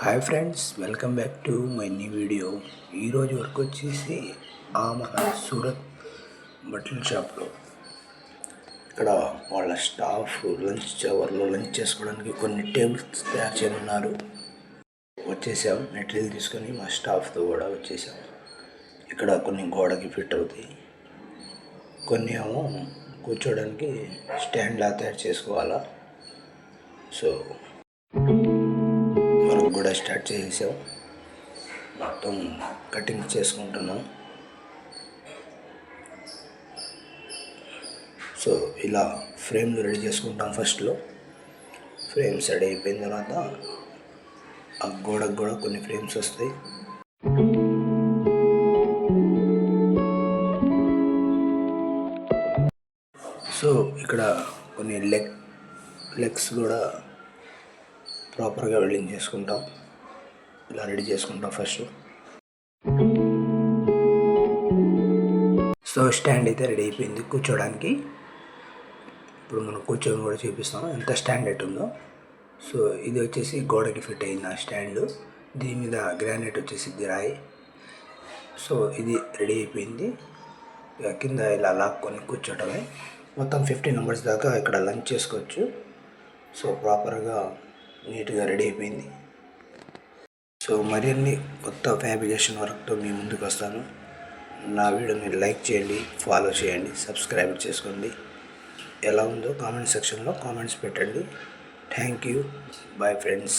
Hi friends, welcome back to my new video. ఈరోజు వరకు వచ్చేసి మన సూరత్ బట్టల షాప్లో ఇక్కడ వాళ్ళ స్టాఫ్ లంచ్ చేసుకోవడానికి కొన్ని టేబుల్స్ తయారు చేయనున్నారు. వచ్చేసాం, మెటీరియల్ తీసుకొని మా స్టాఫ్తో కూడా వచ్చేసాం. ఇక్కడ కొన్ని గోడకి ఫిట్ అవుతాయి, కొన్ని ఏమో కూర్చోడానికి స్టాండ్లా తయారు చేసుకోవాలా. సో వర్క్ కూడా స్టార్ట్ చేసాం, మొత్తం కటింగ్ చేసుకుంటున్నాం. సో ఇలా ఫ్రేమ్లు రెడీ చేసుకుంటాం. ఫస్ట్లో ఫ్రేమ్స్ రెడీ అయిపోయిన తర్వాత ఆ గోడకు కూడా కొన్ని ఫ్రేమ్స్ వస్తాయి. సో ఇక్కడ కొన్ని లెగ్స్ కూడా ప్రాపర్గా వెల్డింగ్ చేసుకుంటాం. ఇలా రెడీ చేసుకుంటాం ఫస్ట్. సో స్టాండ్ అయితే రెడీ అయిపోయింది కూర్చోడానికి. ఇప్పుడు మనం కూర్చొని కూడా చూపిస్తాం ఎంత స్టాండ్ ఉందో. సో ఇది వచ్చేసి గోడకి ఫిట్ అయిన స్టాండ్, దీని మీద గ్రానైట్ వచ్చేసి రాయి. సో ఇది రెడీ అయిపోయింది. కింద ఇలా లాక్కొని కూర్చోటమే. మొత్తం 15 మెంబర్స్ దాకా ఇక్కడ లంచ్ చేసుకోవచ్చు. సో ప్రాపర్గా నీట్గా రెడీ అయిపోయింది. సో మరిన్ని కొత్త ఫ్యాబ్రికేషన్ వర్క్తో మీ ముందుకు వస్తాను. నా వీడియోని లైక్ చేయండి, ఫాలో చేయండి, సబ్స్క్రైబ్ చేసుకోండి. ఎలా ఉందో కామెంట్ సెక్షన్లో కామెంట్స్ పెట్టండి. Thank you. Bye friends.